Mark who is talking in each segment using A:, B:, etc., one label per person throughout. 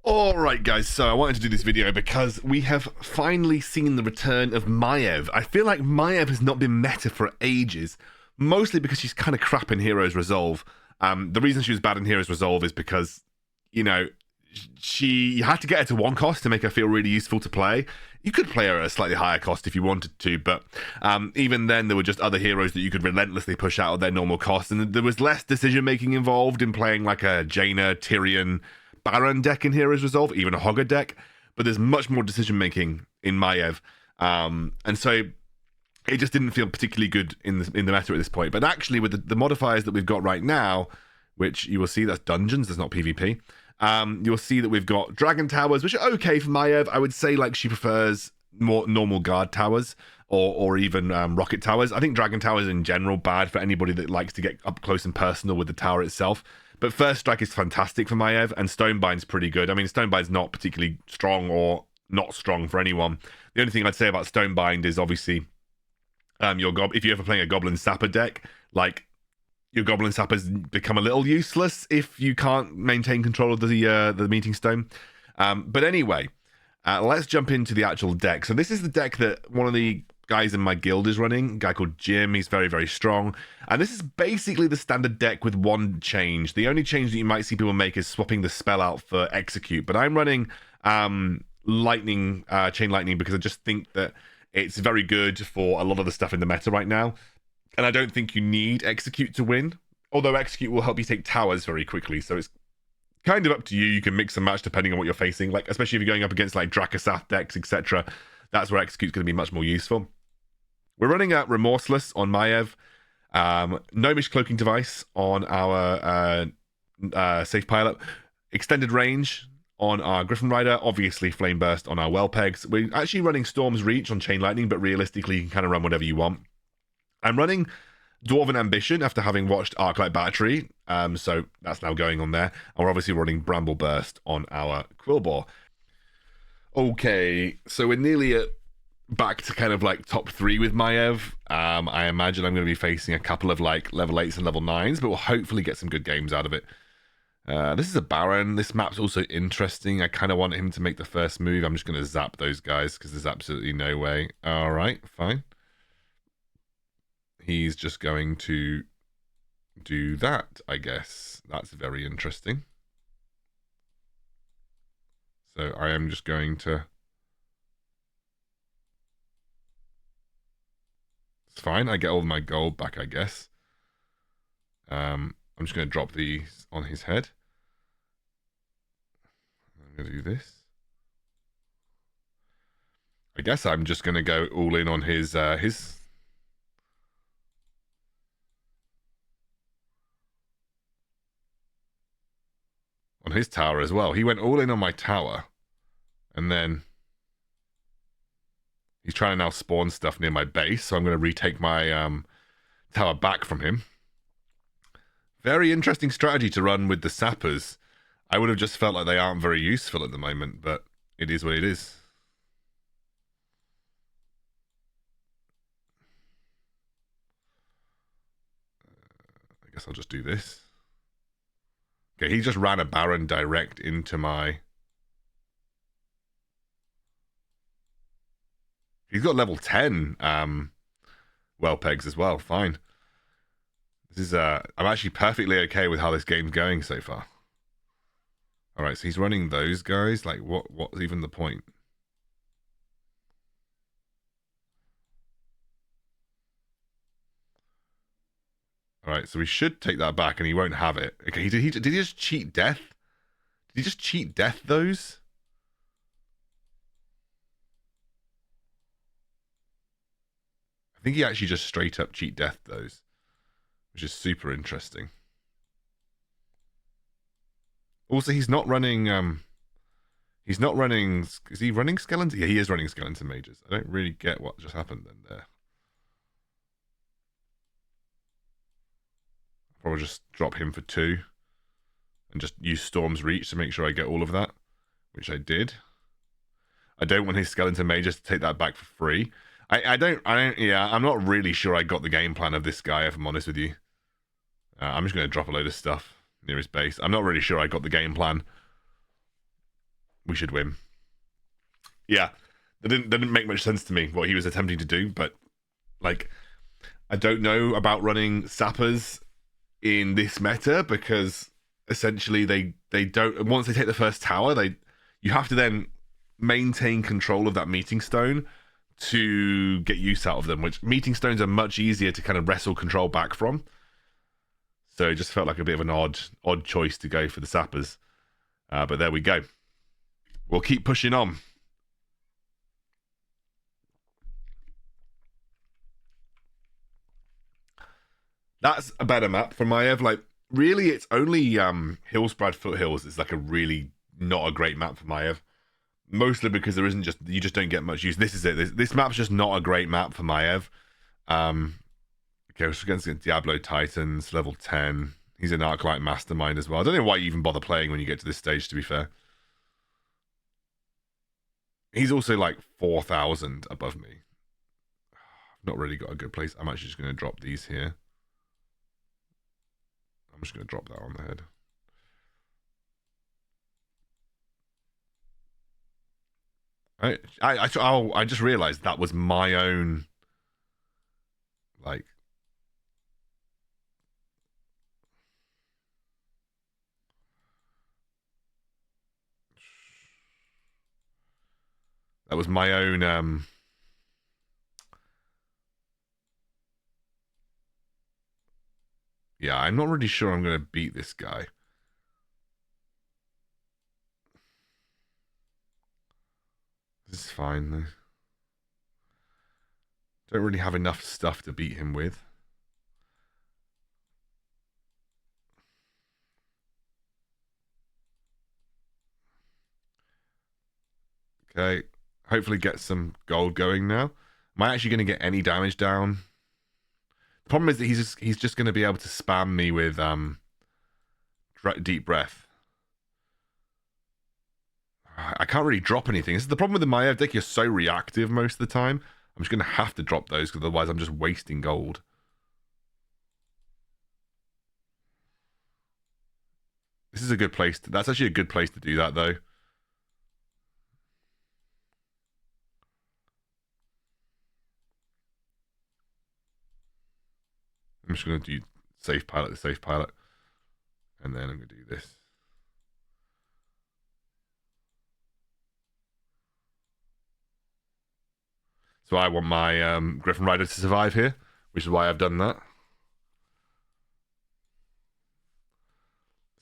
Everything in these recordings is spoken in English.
A: Alright guys, so I wanted to do this video because we have finally seen the return of Maiev. I feel like Maiev has not been meta for ages, mostly because she's kind of crap in Heroes Resolve. The reason she was bad in Heroes Resolve is because, you know, you had to get her to 1 cost to make her feel really useful to play. You could play her at a slightly higher cost if you wanted to, but even then there were just other heroes that you could relentlessly push out of their normal cost, and there was less decision making involved in playing like a Jaina, Tyrion, Baron deck in Heroes Resolve, even a Hogger deck, but there's much more decision making in Maiev, and so it just didn't feel particularly good in the meta at this point. But actually, with the modifiers that we've got right now, which you will see that's dungeons, that's not PvP. You'll see that we've got Dragon Towers, which are okay for Maiev. I would say like she prefers more normal guard towers or even rocket towers. I think Dragon Towers in general bad for anybody that likes to get up close and personal with the tower itself. But First Strike is fantastic for Maiev, and Stonebind's pretty good. I mean, Stonebind's not particularly strong or not strong for anyone. The only thing I'd say about Stonebind is obviously if you're ever playing a Goblin Sapper deck, like your Goblin Sappers become a little useless if you can't maintain control of the Meeting Stone. But anyway, let's jump into the actual deck. So this is the deck that one of the guys in my guild is running, a guy called Jim. He's very, very strong. And this is basically the standard deck with one change. The only change that you might see people make is swapping the spell out for Execute. But I'm running Lightning, Chain Lightning, because I just think that it's very good for a lot of the stuff in the meta right now. And I don't think you need Execute to win, although Execute will help you take towers very quickly. So it's kind of up to you. You can mix and match depending on what you're facing. Like, especially if you're going up against like Dracosath decks, etc. That's where Execute's going to be much more useful. We're running Remorseless on Maiev, Gnomish Cloaking Device on our Safe Pilot, Extended Range on our Griffin Rider, obviously Flame Burst on our Wellpegs. We're actually running Storm's Reach on Chain Lightning, but realistically you can kind of run whatever you want. I'm running Dwarven Ambition after having watched Arclight Battery, so that's now going on there. And we're obviously running Bramble Burst on our Quillbore. Okay, so we're nearly back to kind of like top 3 with Maiev. I imagine I'm going to be facing a couple of like level 8s and level 9s, but we'll hopefully get some good games out of it. This is a Baron. This map's also interesting. I kind of want him to make the first move. I'm just going to zap those guys because there's absolutely no way. All right, fine. He's just going to do that, I guess. That's very interesting. So I am just going to... It's fine. I get all my gold back, I guess. I'm just going to drop these on his head. I'm going to do this. I guess I'm just going to go all in on his on his tower as well. He went all in on my tower, and then he's trying to now spawn stuff near my base, so I'm going to retake my tower back from him. Very interesting strategy to run with the sappers. I would have just felt like they aren't very useful at the moment, but it is what it is. I guess I'll just do this. Okay, he just ran a Baron direct into my... He's got level 10 Wellpegs as well. Fine. This is I'm actually perfectly okay with how this game's going so far. Alright, so he's running those guys. Like, what's even the point? Alright, so we should take that back and he won't have it. Okay, did he just cheat death? Did he just cheat death those? I think he actually just straight up cheat death those, which is super interesting. Also, he's not running, is he running Skeleton? Yeah, he is running Skeleton Mages. I don't really get what just happened then there. I'll probably just drop him for 2 and just use Storm's Reach to make sure I get all of that, which I did. I don't want his Skeleton Mages to take that back for free. I'm not really sure I got the game plan of this guy, if I'm honest with you. I'm just going to drop a load of stuff near his base. I'm not really sure I got the game plan. we should win. Yeah, that didn't make much sense to me what he was attempting to do, but like, I don't know about running sappers in this meta because essentially they don't, once they take the first tower, you have to then maintain control of that meeting stone to get use out of them, which meeting stones are much easier to kind of wrestle control back from. So it just felt like a bit of an odd choice to go for the sappers. But there we go. We'll keep pushing on. That's a better map for Maiev. Like, really, it's only Hillsbrad Foothills is like a really not a great map for Maiev. Mostly because there isn't just, you just don't get much use. This is it. This map's just not a great map for Maiev. Okay, we're against Diablo Titans, level 10. He's an Arclight Mastermind as well. I don't know why you even bother playing when you get to this stage, to be fair. He's also like 4,000 above me. I've not really got a good place. I'm actually just going to drop these here. I'm just going to drop that on the head. I just realized that was my own, like, that was my own yeah, I'm not really sure I'm going to beat this guy. This is fine though. Don't really have enough stuff to beat him with. Okay, hopefully get some gold going now. Am I actually going to get any damage down? The problem is that he's just going to be able to spam me with deep breath. I can't really drop anything. This is the problem with the Maiev deck. You're so reactive most of the time. I'm just going to have to drop those because otherwise I'm just wasting gold. This is a good place. That's actually a good place to do that, though. I'm just going to do safe pilot, the safe pilot. And then I'm going to do this. So I want my Griffin Rider to survive here, which is why I've done that.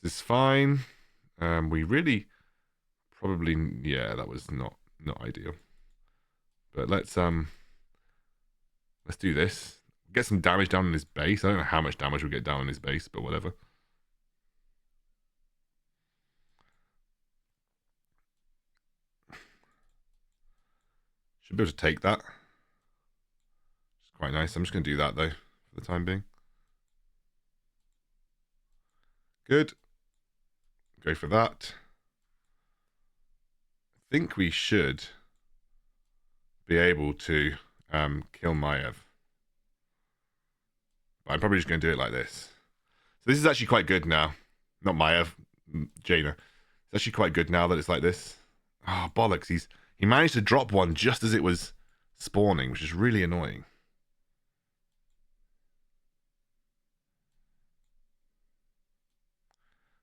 A: This is fine. We really probably, yeah, that was not ideal. But let's do this. Get some damage down on his base. I don't know how much damage we'll get down on his base, but whatever. Should be able to take that. It's quite nice. I'm just going to do that, though, for the time being. Good. Go for that. I think we should be able to kill Maiev. I'm probably just going to do it like this. So this is actually quite good now. Not Maiev, Jaina. It's actually quite good now that it's like this. Oh, bollocks. He managed to drop one just as it was spawning, which is really annoying.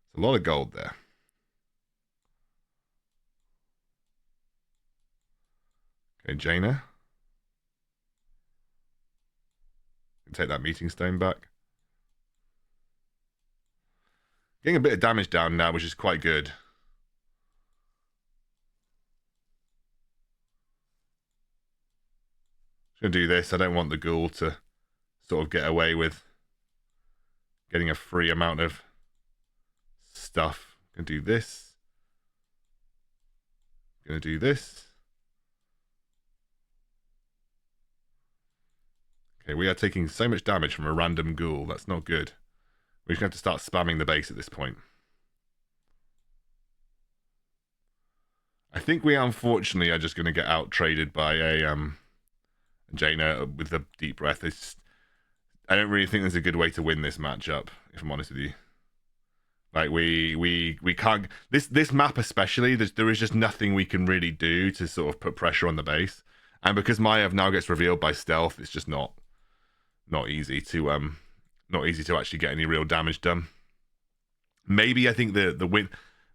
A: It's a lot of gold there. Okay, Jaina. Take that meeting stone back. Getting a bit of damage down now, which is quite good. Just going to do this. I don't want the ghoul to sort of get away with getting a free amount of stuff. Going to do this. Going to do this. Okay, we are taking so much damage from a random ghoul. That's not good. We're just going to have to start spamming the base at this point. I think we unfortunately are just going to get out traded by a Jaina with the deep breath. I don't really think there's a good way to win this matchup, if I'm honest with you. Like we can't this map especially. There is just nothing we can really do to sort of put pressure on the base, and because Maiev now gets revealed by stealth, it's just not easy to not easy to actually get any real damage done. Maybe I think the win.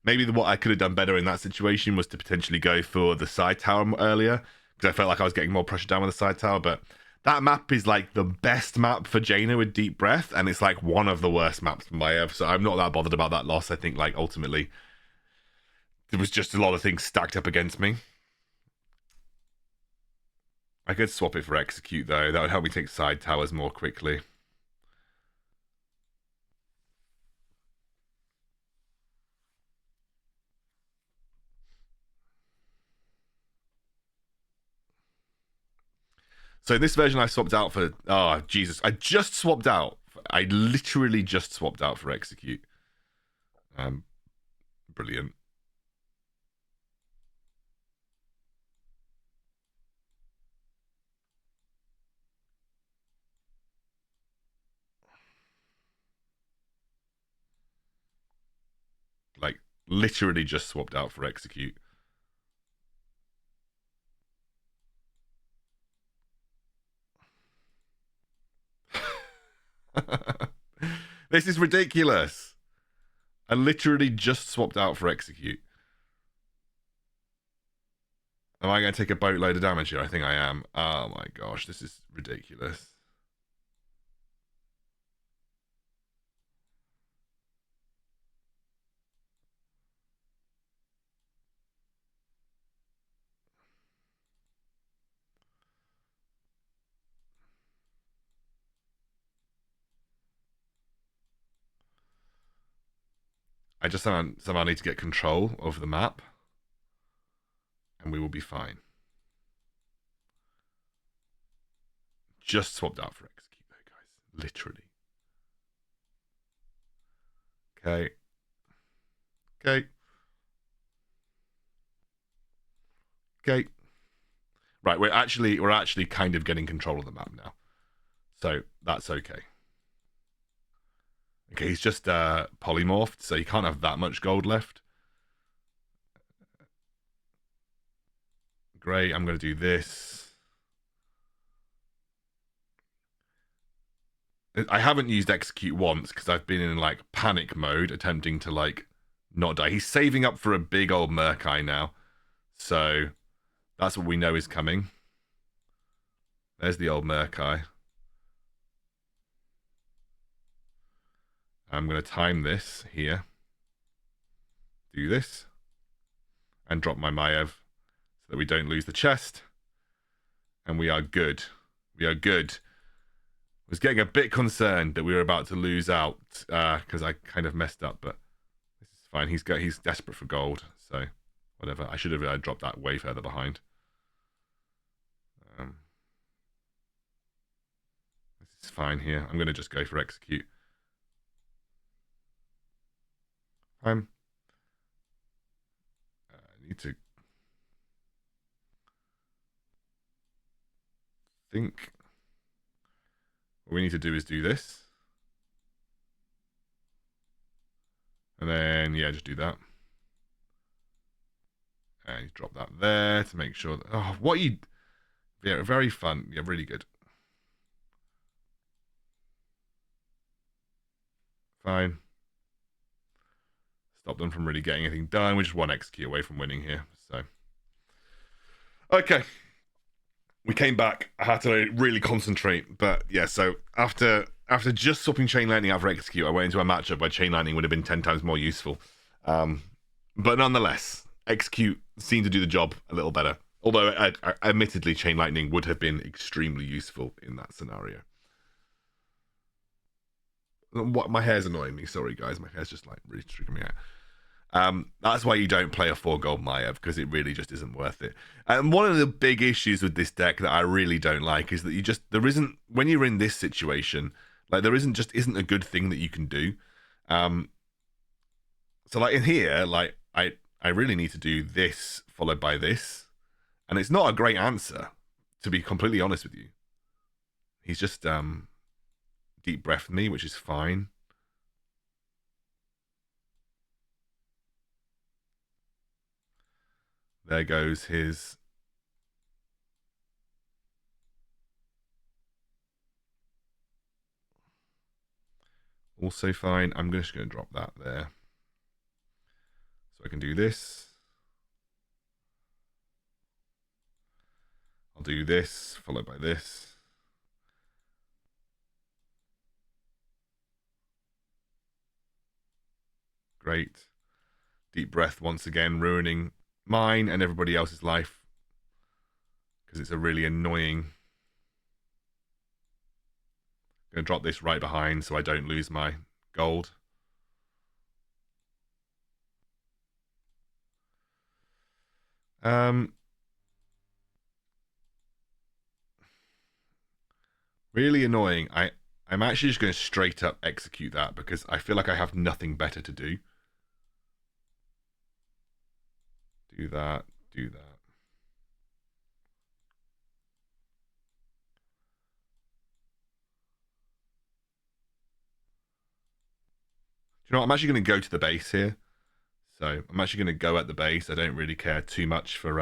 A: Maybe what I could have done better in that situation was to potentially go for the side tower earlier, because I felt like I was getting more pressure down with the side tower. But that map is like the best map for Jaina with Deep Breath, and it's like one of the worst maps for Maiev. So I'm not that bothered about that loss. I think like ultimately there was just a lot of things stacked up against me. I could swap it for Execute though. That would help me take side towers more quickly. So in this version, I swapped out for... Oh, Jesus. I just swapped out. I literally just swapped out for Execute. Brilliant. Like, literally just swapped out for Execute. This is ridiculous. I literally just swapped out for Execute. Am I going to take a boatload of damage here? I think I am. Oh my gosh, this is ridiculous. I just somehow need to get control of the map, and we will be fine. Just swapped out for Execute though, guys. Literally. Okay. Okay. Okay. Right, we're actually kind of getting control of the map now. So that's okay. Okay, he's just polymorphed, so he can't have that much gold left. Great, I'm going to do this. I haven't used Execute once because I've been in like panic mode, attempting to like not die. He's saving up for a big old Murkai now. So that's what we know is coming. There's the old Murkai. I'm going to time this here. Do this. And drop my Maiev so that we don't lose the chest. And we are good. We are good. I was getting a bit concerned that we were about to lose out because I kind of messed up, but this is fine. He's desperate for gold, so whatever. I should have dropped that way further behind. This is fine here. I'm going to just go for Execute. I need to think. What we need to do is do this. And then, yeah, just do that. And you drop that there to make sure that... Oh, what you... Yeah, very fun. Yeah, really good. Fine. Stop them from really getting anything done. We're just one Execute away from winning here. So... Okay. We came back. I had to really concentrate. But, yeah, so after just swapping Chain Lightning out for Execute, I went into a matchup where Chain Lightning would have been 10 times more useful. But nonetheless, Execute seemed to do the job a little better. Although, admittedly, Chain Lightning would have been extremely useful in that scenario. What, my hair's annoying me. Sorry, guys. My hair's just like really triggering me out. That's why you don't play a 4 gold Maiev, because it really just isn't worth it. And one of the big issues with this deck that I really don't like is that there isn't, when you're in this situation, like there isn't a good thing that you can do. So like in here, like I really need to do this followed by this, and it's not a great answer, to be completely honest with you. He's just deep breath me, which is fine. There goes his... Also fine. I'm just going to drop that there. So I can do this. I'll do this, followed by this. Great. Deep breath once again, ruining mine and everybody else's life. Because it's a really annoying... I'm going to drop this right behind so I don't lose my gold. Really annoying. I'm actually just going to straight up execute that because I feel like I have nothing better to do. Do that, do that. Do you know what? I'm actually going to go to the base here. So I'm actually going to go at the base. I don't really care too much for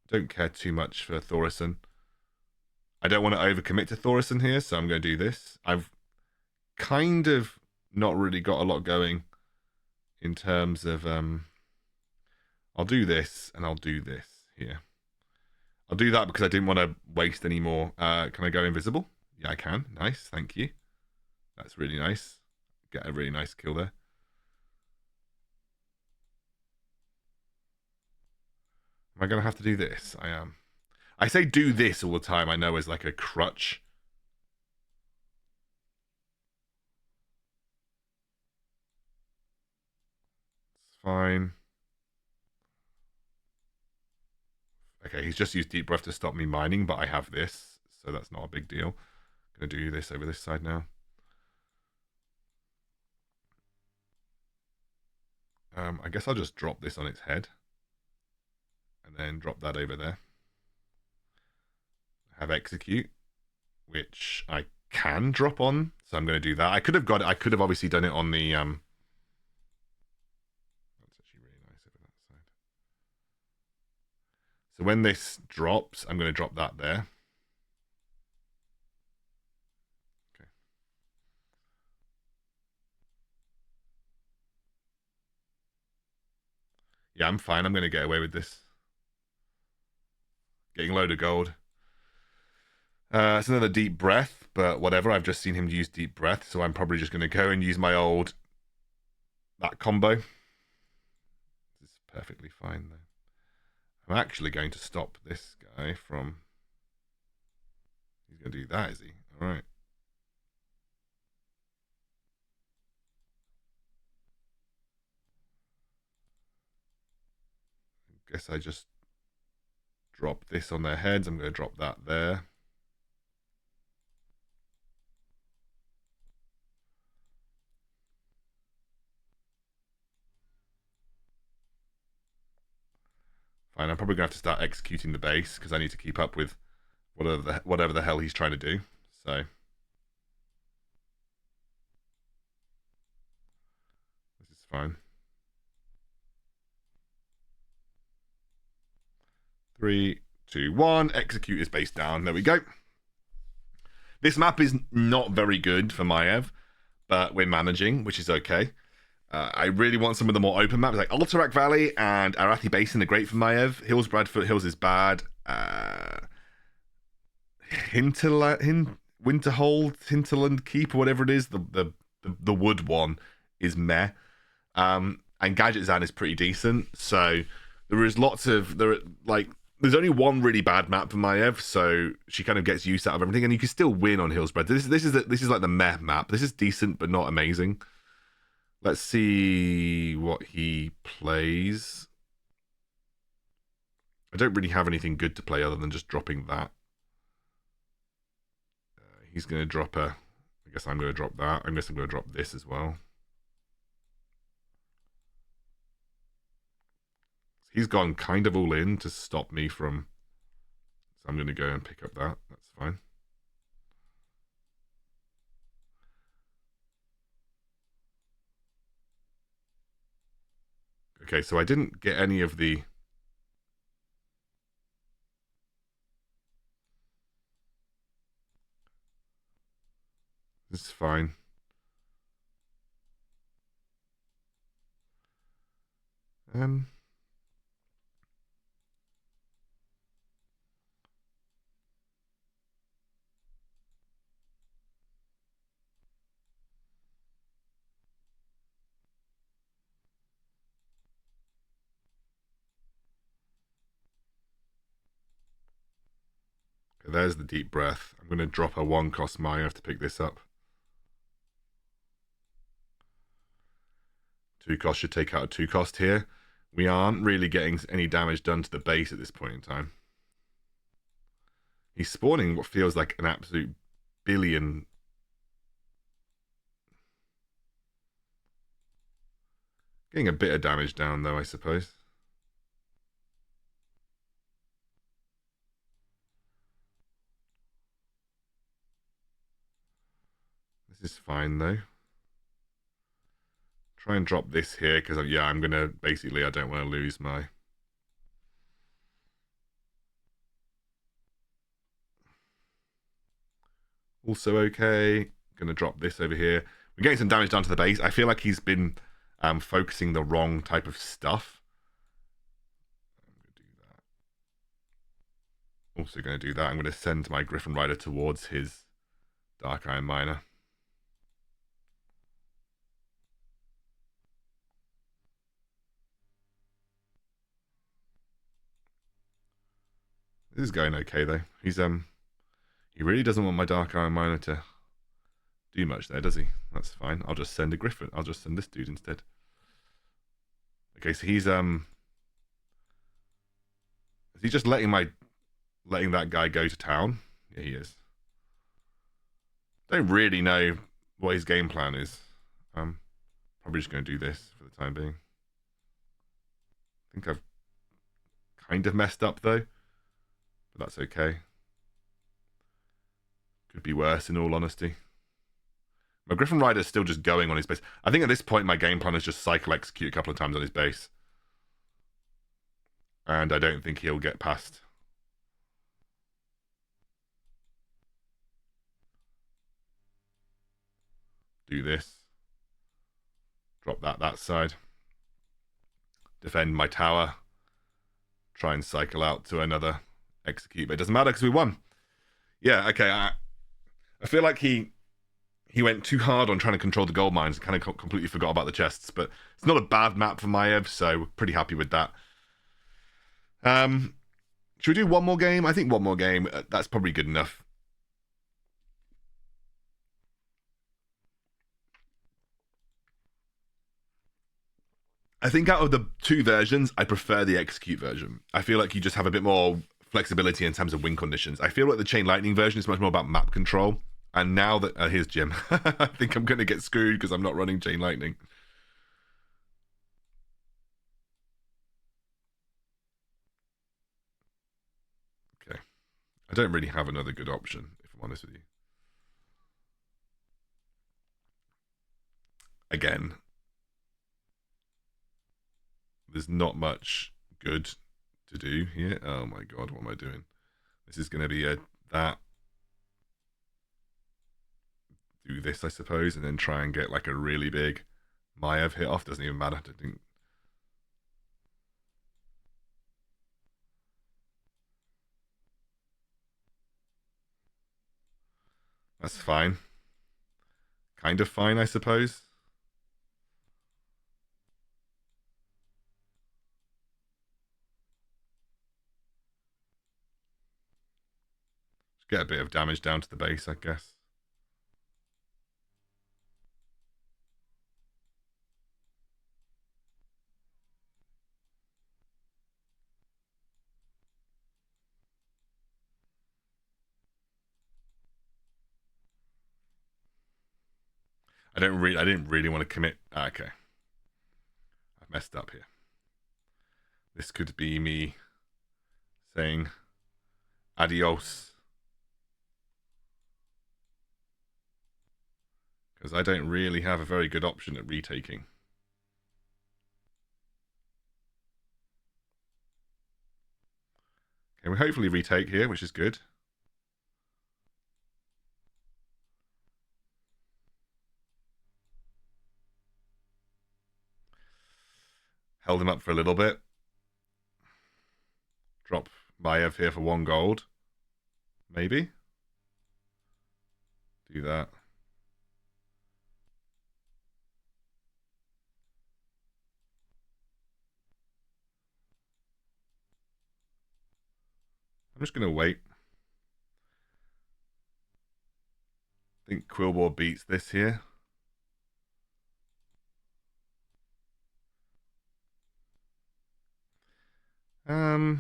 A: don't care too much for Thorison. I don't want to overcommit to Thorison here, so I'm going to do this. I've kind of not really got a lot going in terms of I'll do this and I'll do this here. I'll do that because I didn't want to waste any more. Can I go invisible? Yeah, I can. Nice, thank you. That's really nice. Get a really nice kill there. Am I going to have to do this? I am. I say do this all the time, I know, as like a crutch. It's fine. Okay, he's just used deep breath to stop me mining, but I have this, so that's not a big deal. I'm going to do this over this side now. I guess I'll just drop this on its head. And then drop that over there. Have execute, which I can drop on, so I'm going to do that. I could have obviously done it on the that's actually really nice over that side. So when this drops, I'm going to drop that there. Okay. Yeah, I'm fine. I'm going to get away with this. Getting a load of gold. It's another deep breath, but whatever. I've just seen him use deep breath, so I'm probably just going to go and use my old... that combo. This is perfectly fine, though. I'm actually going to stop this guy from... He's going to do that, is he? All right. I guess I just drop this on their heads. I'm going to drop that there. Fine, I'm probably going to have to start executing the base because I need to keep up with whatever the hell he's trying to do. So this is fine. 3, 2, 1. Execute his base down. There we go. This map is not very good for Maiev, but we're managing, which is okay. I really want some of the more open maps, like Alterac Valley and Arathi Basin are great for Maiev. Hills Bradford Hills is bad. Hinterland Keep, or whatever it is, the wood one is meh. And Gadget Zan is pretty decent. So there's only one really bad map for Maiev, so she kind of gets use out of everything, and you can still win on Hillspread. This is like the meh map. This is decent but not amazing. Let's see what he plays. I don't really have anything good to play other than just dropping that. He's going to drop a... I guess I'm going to drop that. I guess I'm going to drop this as well. He's gone kind of all in to stop me from... So I'm going to go and pick up that. That's fine. Okay, so I didn't get any of the... This is fine. Okay, there's the deep breath. I'm going to drop a 1-cost Maiev to pick this up. 2-cost should take out a 2-cost here. We aren't really getting any damage done to the base at this point in time. He's spawning what feels like an absolute billion. Getting a bit of damage down, though, I suppose. This is fine, though. Try and drop this here, because, yeah, I'm going to... Basically, I don't want to lose my... Also okay. Going to drop this over here. We're getting some damage down to the base. I feel like he's been focusing the wrong type of stuff. I'm going to do that. Also going to do that. I'm going to send my Griffin Rider towards his Dark Iron Miner. This is going okay, though. He really doesn't want my Dark Iron Miner to do much there, does he? That's fine. I'll just send a Griffin. I'll just send this dude instead. Okay, so he's is he just letting that guy go to town? Yeah, he is. Don't really know what his game plan is. Probably just going to do this for the time being. I think I've kind of messed up though, but that's okay. Could be worse, in all honesty. My Griffin Rider is still just going on his base. I think at this point my game plan is just cycle execute a couple of times on his base. And I don't think he'll get past. Do this. Drop that side. Defend my tower. Try and cycle out to another execute. But it doesn't matter because we won. Yeah, okay. I feel like he went too hard on trying to control the gold mines and kind of completely forgot about the chests. But it's not a bad map for Maiev, so we're pretty happy with that. Should we do one more game? I think one more game. That's probably good enough. I think out of the two versions, I prefer the execute version. I feel like you just have a bit more flexibility in terms of win conditions. I feel like the Chain Lightning version is much more about map control. And now that... here's Jim. I think I'm going to get screwed because I'm not running Chain Lightning. Okay. I don't really have another good option, if I'm honest with you. Again, there's not much good to do here. Oh my god, what am I doing? This is going to be that. Do this, I suppose, and then try and get like a really big Maiev hit off. Doesn't even matter. I think. That's fine. Kind of fine, I suppose. Just get a bit of damage down to the base, I guess. I didn't really want to commit. Okay. I've messed up here. This could be me saying adios. Because I don't really have a very good option at retaking. Okay, we hopefully retake here, which is good. Held him up for a little bit. Drop Maiev here for 1 gold. Maybe. Do that. I'm just going to wait. I think Quillbore beats this here. I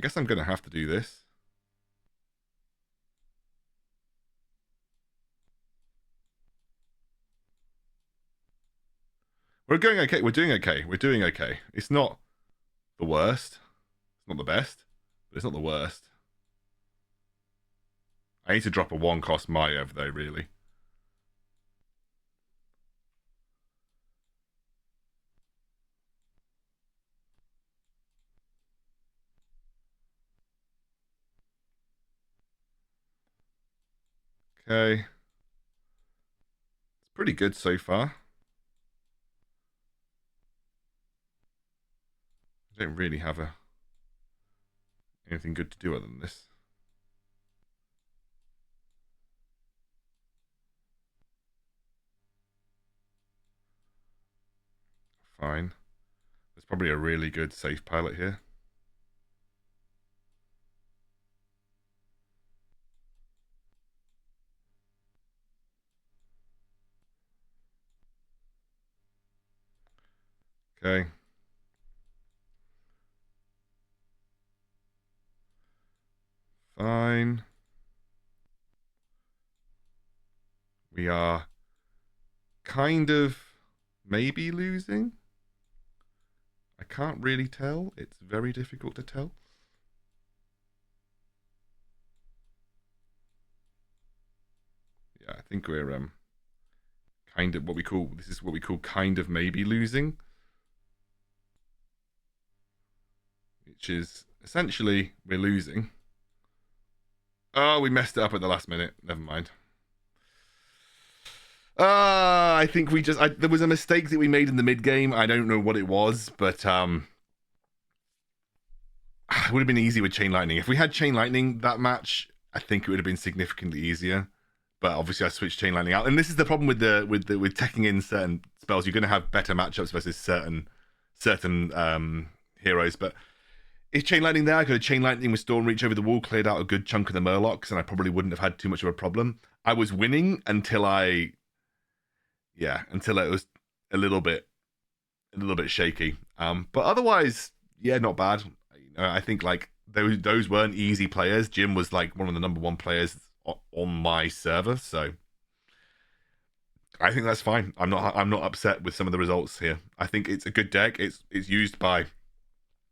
A: guess I'm going to have to do this. We're going okay. We're doing okay. We're doing okay. It's not the worst. It's not the best, but it's not the worst. I need to drop a 1-cost Maiev, though, really. Okay. It's pretty good so far. I don't really have anything good to do other than this. Fine. There's probably a really good safe pilot here. Okay. Fine. We are kind of maybe losing. I can't really tell. It's very difficult to tell. Yeah, I think we're kind of what we call kind of maybe losing, which is essentially we're losing. Oh, we messed it up at the last minute. Never mind. I think there was a mistake that we made in the mid game. I don't know what it was, but it would have been easy with Chain Lightning. If we had Chain Lightning that match, I think it would have been significantly easier. But obviously, I switched Chain Lightning out, and this is the problem with teching in certain spells. You're going to have better matchups versus certain heroes. But if Chain Lightning there, I could have Chain Lightning with Storm Reach over the wall, cleared out a good chunk of the Murlocs, and I probably wouldn't have had too much of a problem. I was winning until it was a little bit shaky. But otherwise, yeah, not bad. I think like those weren't easy players. Jim was like one of the #1 players on my server, so I think that's fine. I'm not upset with some of the results here. I think it's a good deck. It's used by,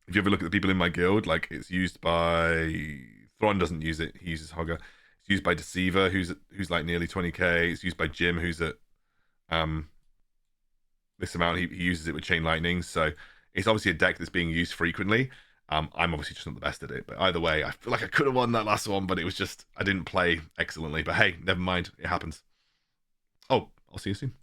A: if you ever look at the people in my guild, like it's used by Thrawn doesn't use it. He uses Hogger. It's used by Deceiver, who's like nearly 20k. It's used by Jim, who's at this amount. He uses it with Chain Lightning, so it's obviously a deck that's being used frequently. I'm obviously just not the best at it, but either way, I feel like I could have won that last one, but it was just I didn't play excellently. But hey, never mind, it happens. Oh, I'll see you soon.